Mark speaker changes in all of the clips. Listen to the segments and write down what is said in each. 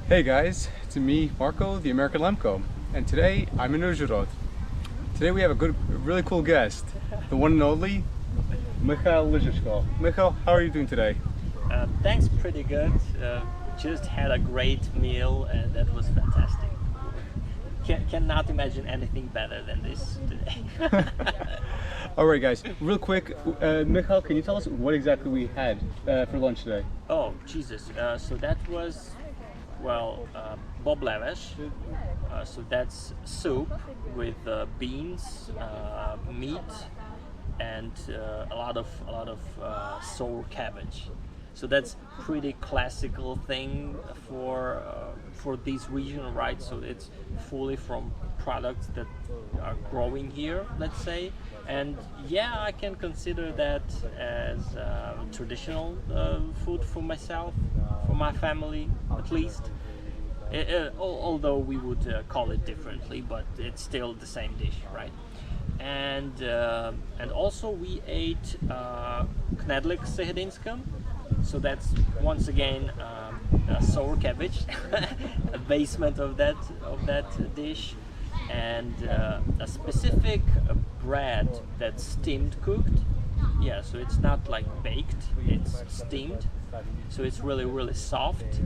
Speaker 1: Hey guys, it's me, Marco, the American Lemko, and today I'm in Uzhhorod. Today we have a really cool guest, the one and only Myhal Lyzhechko. Myhal, how are you doing today?
Speaker 2: Thanks, pretty good. Just had a great meal and that was fantastic. Cannot imagine anything better than this today.
Speaker 1: Alright guys, real quick, Myhal, can you tell us what exactly we had for lunch today?
Speaker 2: Oh, Jesus. So that was, well, boblevesh. So that's soup with beans, meat, and a lot of sour cabbage. So that's pretty classical thing for this region, right? So it's fully from products that are growing here, let's say. And yeah, I can consider that as traditional food for myself, for my family at least. Although we would call it differently, but it's still the same dish, right? And also we ate knedlik sehedinskom. So that's once again sour cabbage, a basement of that dish, and a specific bread that's steamed cooked. Yeah, so it's not like baked; it's steamed. So it's really soft.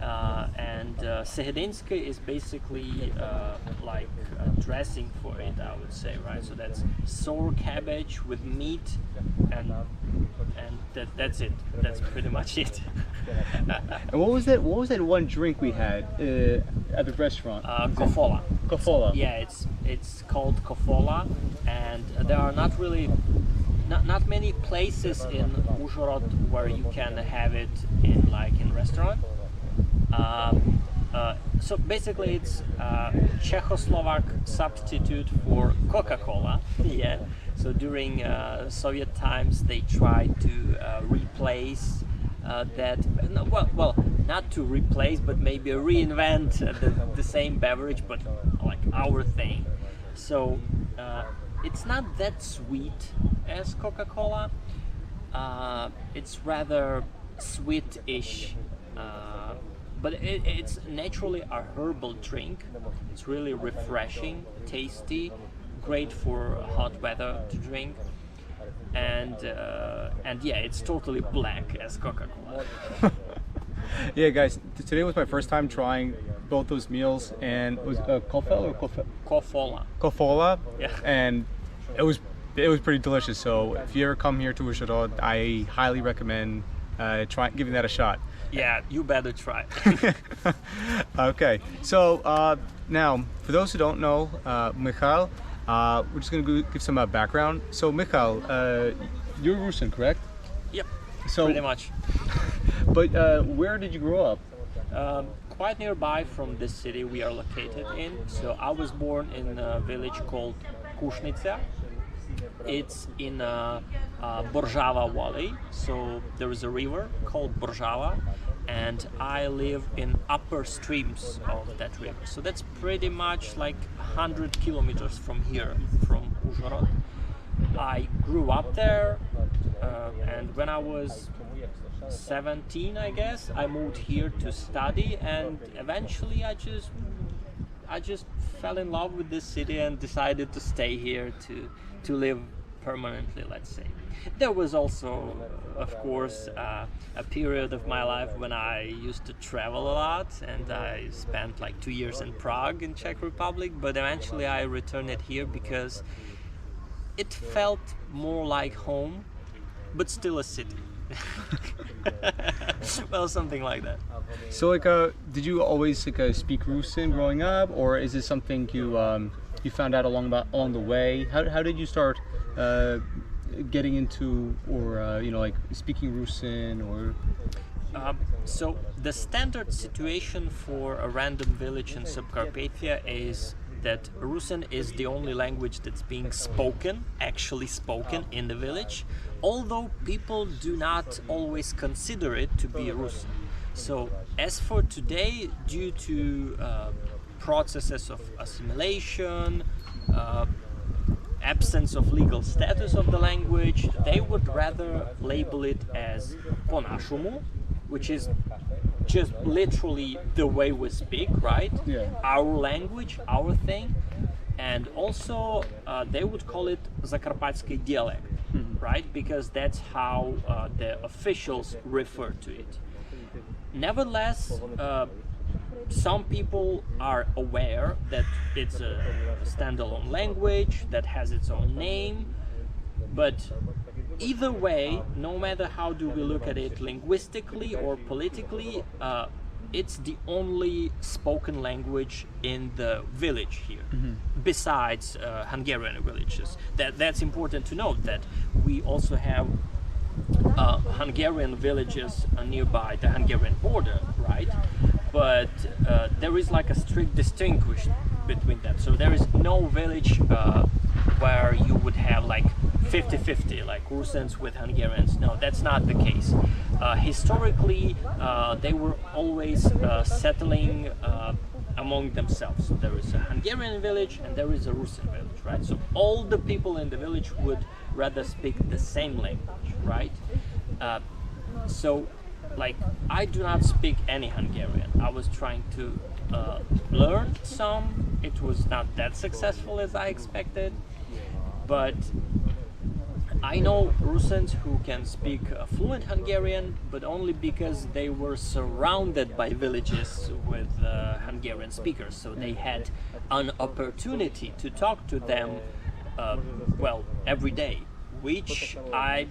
Speaker 2: And sehedinsky is basically like a dressing for it, I would say, right? So that's sour cabbage with meat, and that's it. That's pretty much it.
Speaker 1: And what was that one drink we had at the restaurant?
Speaker 2: Kofola.
Speaker 1: Kofola.
Speaker 2: Yeah, it's called kofola, and there are not many places in Uzhhorod where you can have it in restaurant. So basically it's Czechoslovak substitute for Coca-Cola. Yeah. So during Soviet times they tried to replace that. Well, not to replace, but maybe reinvent the same beverage, but like our thing. So it's not that sweet as Coca-Cola. It's rather sweet-ish. But it's naturally a herbal drink. It's really refreshing, tasty, great for hot weather to drink, and yeah, it's totally black as Coca-Cola.
Speaker 1: Yeah, guys, today was my first time trying both those meals, and it was kofel or
Speaker 2: Kofola.
Speaker 1: Kofola,
Speaker 2: Yeah.
Speaker 1: and it was pretty delicious. So if you ever come here to Uzhhorod, I highly recommend giving that a shot.
Speaker 2: Yeah, you better try.
Speaker 1: Okay, so now for those who don't know Myhal, we're just gonna give some background. So Myhal, you're Rusyn, correct?
Speaker 2: Yep,
Speaker 1: so,
Speaker 2: pretty much.
Speaker 1: But where did you grow up?
Speaker 2: Quite nearby from this city we are located in. So I was born in a village called Kushnytsia. It's in Borzhava Valley, so there is a river called Borzhava, and I live in upper streams of that river. So that's pretty much like 100 kilometers from here, from Uzhhorod. I grew up there, and when I was 17, I guess, I moved here to study, and eventually I just fell in love with this city and decided to stay here to live permanently, let's say. There was also, of course, a period of my life when I used to travel a lot, and I spent like 2 years in Prague in Czech Republic, but eventually I returned it here because it felt more like home, but still a city. Well, something like that.
Speaker 1: So did you always speak Rusyn growing up, or is this something you found out along the way? How did you start getting into, or speaking Rusyn, or?
Speaker 2: So the standard situation for a random village in Subcarpathia is that Rusyn is the only language that's being actually spoken in the village, although people do not always consider it to be Rusyn. So as for today, due to processes of assimilation, absence of legal status of the language, they would rather label it as по-нашему, which is just literally the way we speak, right?
Speaker 1: Yeah.
Speaker 2: Our language, our thing. And also they would call it Закарпатский dialect, right? Because that's how the officials refer to it. Nevertheless, some people are aware that it's a standalone language that has its own name, but either way, no matter how do we look at it linguistically or politically, it's the only spoken language in the village here, besides Hungarian villages. That's important to note, that we also have Hungarian villages nearby the Hungarian border, right? But there is like a strict distinction between them. So there is no village where you would have like 50-50, like Rusins with Hungarians. No, that's not the case. Historically, they were always settling among themselves. So there is a Hungarian village and there is a Rusin village, right? So all the people in the village would rather speak the same language, right? So, like, I do not speak any Hungarian. I was trying to learn some. It was not that successful as I expected, but I know Rusins who can speak fluent Hungarian, but only because they were surrounded by villages with Hungarian speakers, so they had an opportunity to talk to them, well, every day, which I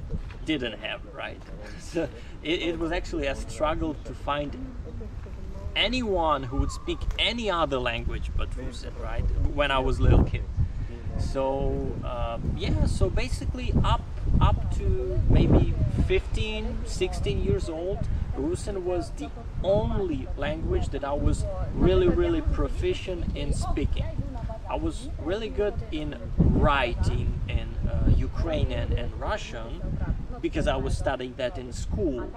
Speaker 2: didn't have, right? So it was actually a struggle to find anyone who would speak any other language but Rusin, right? When I was a little kid. So yeah, so basically up to maybe 15-16 years old, Rusin was the only language that I was really proficient in speaking. I was really good in writing in Ukrainian and Russian because I was studying that in school,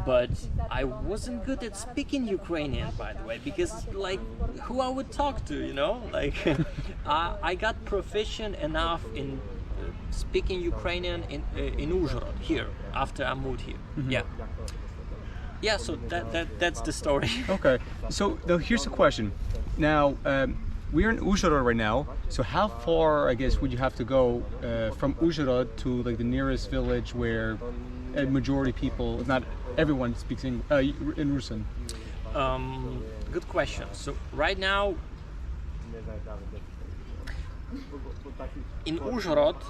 Speaker 2: but I wasn't good at speaking Ukrainian, by the way, because like who I would talk to, you know, like I got proficient enough in speaking Ukrainian in Uzhhorod here after I moved here. Yeah, so that's the story.
Speaker 1: Okay, so now here's the question. Now we're in Uzhhorod right now, so how far, I guess, would you have to go from Uzhhorod to like the nearest village where a majority people, if not everyone, speaks in Rusin?
Speaker 2: Good question. So right now in Uzhhorod,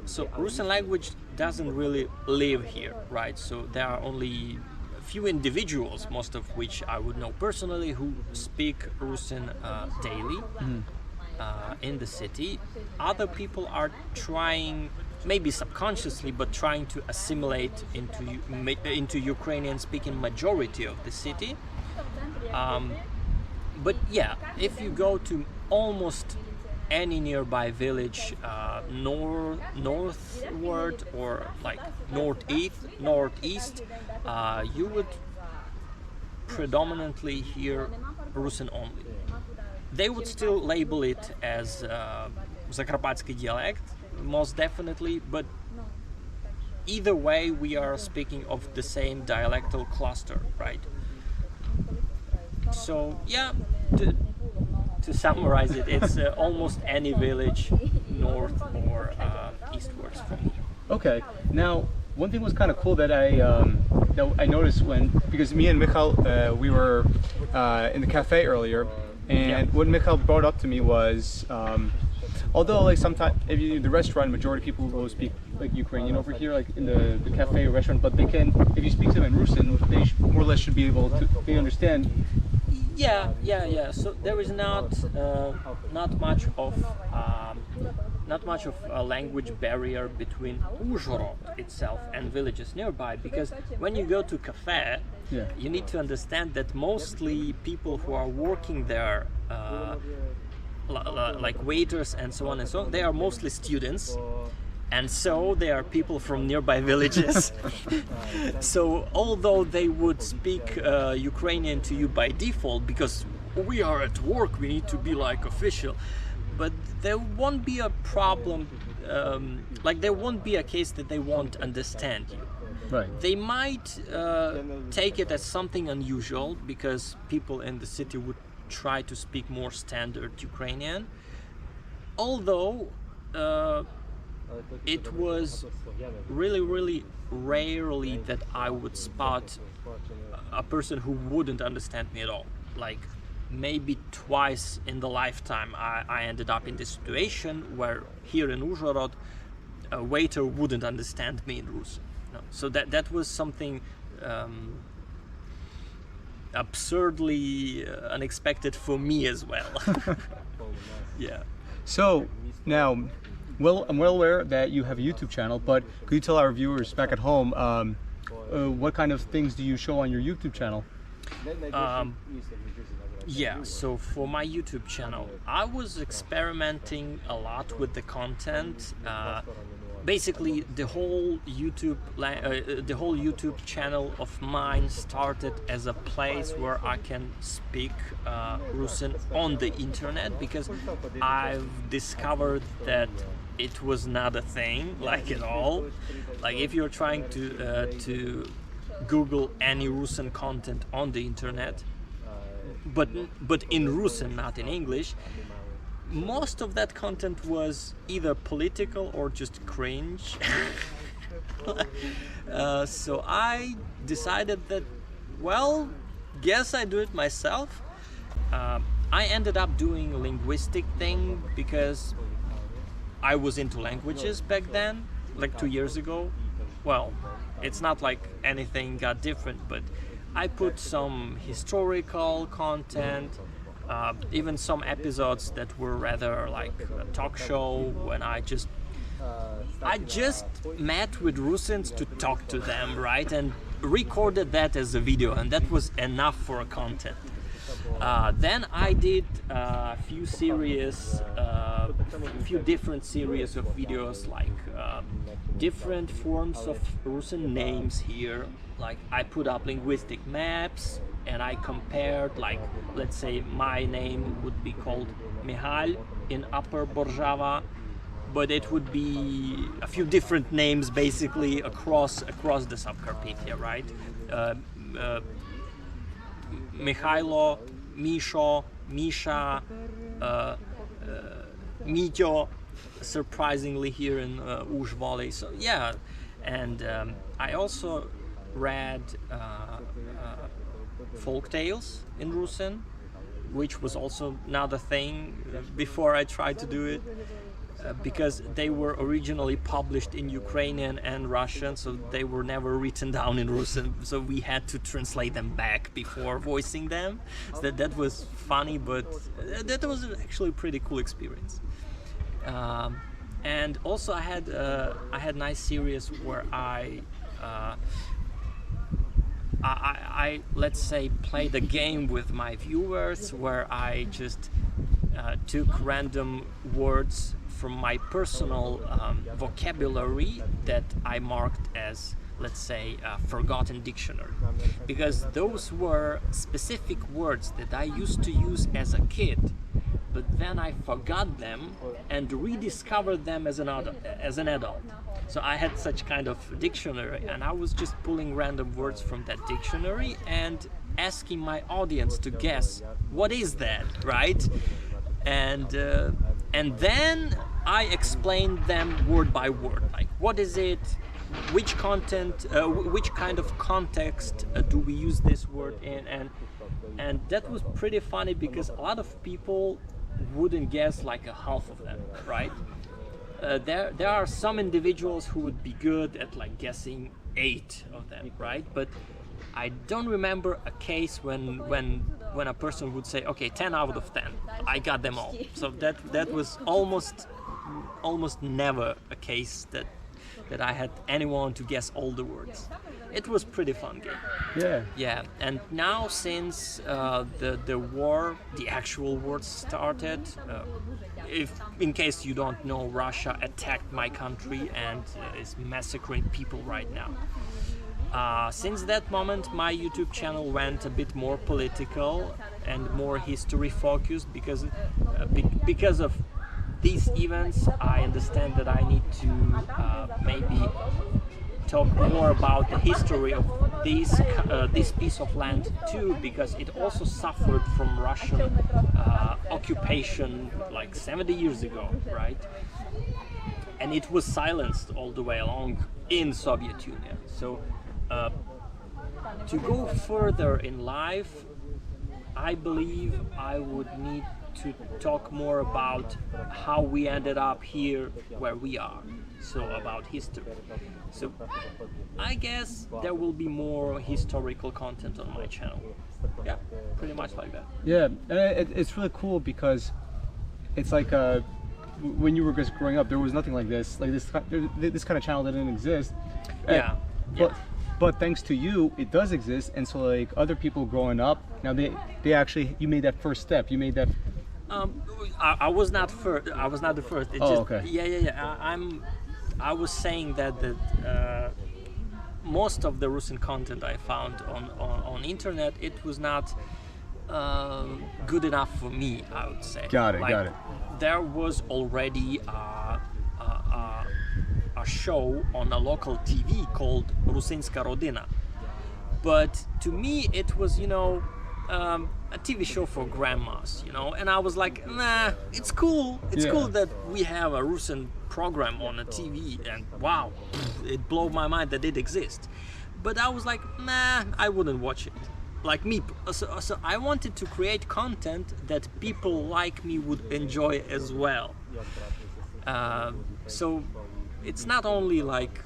Speaker 2: so Rusin language doesn't really live here, right? So there are only few individuals, most of which I would know personally, who speak Rusin daily in the city. Other people are trying, maybe subconsciously, but trying to assimilate into Ukrainian-speaking majority of the city. But yeah, if you go to almost any nearby village northward or like northeast, you would predominantly hear Rusin only. They would still label it as Закарпатский dialect, most definitely, but either way we are speaking of the same dialectal cluster, right? So yeah, to summarize it, it's almost any village north or eastwards from here.
Speaker 1: Okay, now one thing was kind of cool that I noticed because me and Myhal, we were in the cafe earlier, and what Myhal brought up to me was, although like sometimes if you the restaurant, majority of people will speak like Ukrainian over here, like in the cafe or restaurant, but they can, if you speak to them in Rusin, they more or less should be able to understand. Yeah. So there is not much of a language barrier between Uzhhorod itself and villages nearby, because when you go to cafe, you need to understand that mostly people who are working there, like waiters and so on, they are mostly students. And so they are people from nearby villages. So although they would speak Ukrainian to you by default, because we are at work, we need to be like official,
Speaker 2: but there won't be a problem. Like there won't be a case that they won't understand you.
Speaker 1: Right.
Speaker 2: They might take it as something unusual because people in the city would try to speak more standard Ukrainian. Although it was really rarely that I would spot a person who wouldn't understand me at all. Like maybe twice in the lifetime I ended up in this situation where here in Uzhhorod a waiter wouldn't understand me in Rusin. No. So that was something absurdly unexpected for me as well. Yeah.
Speaker 1: So now, well, I'm well aware that you have a YouTube channel, but could you tell our viewers back at home what kind of things do you show on your YouTube channel?
Speaker 2: Yeah, so for my YouTube channel, I was experimenting a lot with the content. Basically, the whole YouTube channel of mine started as a place where I can speak Rusin on the internet, because I've discovered that it was not a thing, like at all. Like if you're trying to Google any Rusin content on the internet, but in Rusin, not in English, most of that content was either political or just cringe. So I decided that, well, guess I do it myself. I ended up doing a linguistic thing because I was into languages back then, like 2 years ago. Well, it's not like anything got different, but I put some historical content, even some episodes that were rather like a talk show when I just met with Rusins to talk to them, right, and recorded that as a video, and that was enough for a content. Then I did a few different series of videos, like different forms of Rusin names here. Like I put up linguistic maps and I compared, like, let's say my name would be called Myhal in Upper Borzhava, but it would be a few different names basically across the Subcarpathia, right? Mikhailo, Misho, Misha, Mityo, surprisingly here in Uzhhorod. So yeah, and I also read folk tales in Rusin, which was also not a thing before I tried to do it, because they were originally published in Ukrainian and Russian, so they were never written down in Rusin, so we had to translate them back before voicing them. So that was funny, but that was actually a pretty cool experience. And also I had nice series where I let's say played a game with my viewers, where I just took random words from my personal vocabulary that I marked as, let's say, a forgotten dictionary, because those were specific words that I used to use as a kid, but then I forgot them and rediscovered them as an adult. So I had such kind of dictionary, and I was just pulling random words from that dictionary and asking my audience to guess what is that, right? And then I explained them word by word, like what is it, which content, which kind of context do we use this word in, and that was pretty funny because a lot of people wouldn't guess like a half of them, right? There are some individuals who would be good at like guessing 8 of them, right? But I don't remember a case when a person would say, okay, 10 out of 10, I got them all. So that was almost never a case that I had anyone to guess all the words. It was pretty fun game.
Speaker 1: Yeah.
Speaker 2: Yeah, and now since the war, the actual war started, if in case you don't know, Russia attacked my country and is massacring people right now. Since that moment, my YouTube channel went a bit more political and more history focused because of these events, I understand that I need to maybe talk more about the history of this piece of land too, because it also suffered from Russian occupation like 70 years ago, right? And it was silenced all the way along in Soviet Union. So to go further in life, I believe I would need to talk more about how we ended up here where we are, so about history. So I guess there will be more historical content on my channel. Yeah, pretty much like that.
Speaker 1: Yeah, it's really cool because it's like when you were just growing up, there was nothing like this. Like this kind of channel didn't exist.
Speaker 2: Yeah.
Speaker 1: But thanks to you, it does exist, and so like other people growing up now, they actually, you made that first step. You made that.
Speaker 2: I was not first. I was not the first. It just,
Speaker 1: okay.
Speaker 2: Yeah. I was saying that most of the Rusin content I found on internet, it was not good enough for me, I would say.
Speaker 1: Got it.
Speaker 2: There was already a show on a local TV called Rusynska Rodina, but to me it was, a TV show for grandmas, and I was like, nah, it's cool. It's cool that we have a Rusin program on a TV, and wow, it blew my mind that it exists. But I was like, nah, I wouldn't watch it. Like me, so I wanted to create content that people like me would enjoy as well. So it's not only like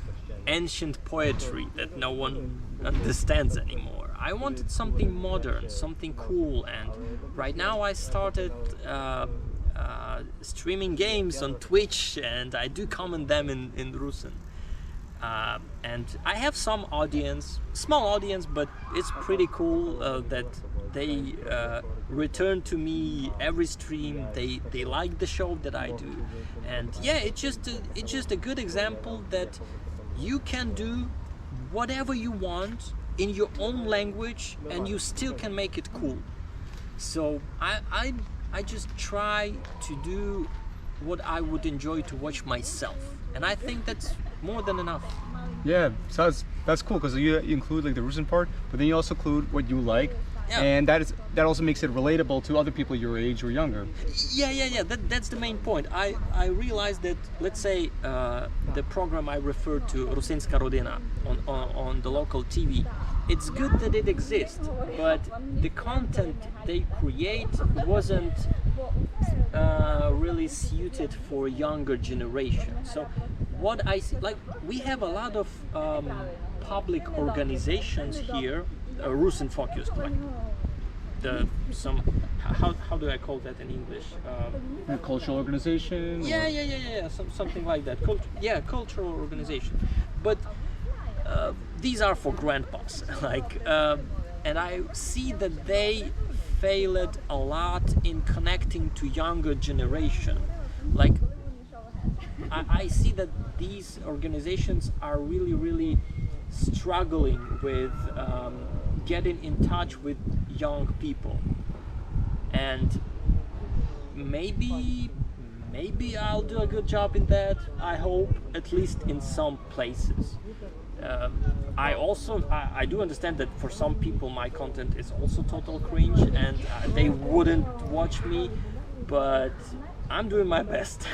Speaker 2: ancient poetry that no one understands anymore. I wanted something modern, something cool, and right now I started streaming games on Twitch, and I do comment them in Rusin. And I have some audience, small audience, but it's pretty cool that they return to me every stream. They like the show that I do, and yeah, it's just a good example that you can do whatever you want in your own language, and you still can make it cool. So I just try to do what I would enjoy to watch myself, and I think that's more than enough.
Speaker 1: Yeah, so that's cool because you include like the Rusin part, but then you also include what you like, and that also makes it relatable to other people your age or younger.
Speaker 2: Yeah. That's the main point. I realized that, let's say, the program I referred to, Rusynska Rodina, on the local TV, it's good that it exists, but the content they create wasn't really suited for younger generation. So what I see, like, we have a lot of public organizations here, Rusin focused, like how do I call that in English?
Speaker 1: Cultural organization?
Speaker 2: Yeah, something like that. Cultural organization. But these are for grandpas, like, and I see that they failed a lot in connecting to younger generation. Like, I see that these organizations are really struggling with getting in touch with young people, and maybe I'll do a good job in that. I hope, at least in some places. I do understand that for some people my content is also total cringe, and they wouldn't watch me, but I'm doing my best.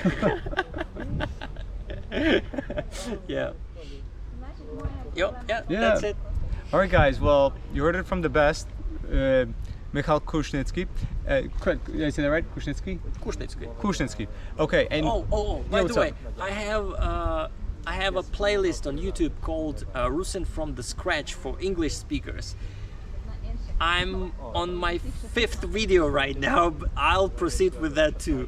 Speaker 2: Yeah, that's it.
Speaker 1: Alright guys, well, you heard it from the best, Myhal Kushnytsky. Correct, did I say that right? Kushnytsky. Okay, and
Speaker 2: by the way, I have a playlist on YouTube called Rusin from the Scratch for English speakers. I'm on my 5th video right now, but I'll proceed with that too.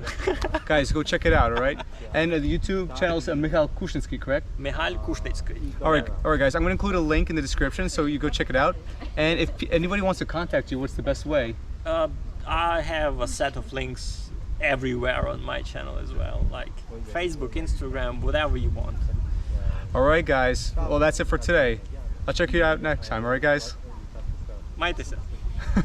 Speaker 1: Guys, go check it out, alright? And the YouTube channel is Myhal Kushnytsky, correct?
Speaker 2: Migaля Кушницький.
Speaker 1: Alright guys, I'm going to include a link in the description so you go check it out. And if anybody wants to contact you, what's the best way?
Speaker 2: I have a set of links everywhere on my channel as well, like Facebook, Instagram, whatever you want.
Speaker 1: Alright guys, well that's it for today. I'll check you out next time, alright guys?
Speaker 2: Майтеся.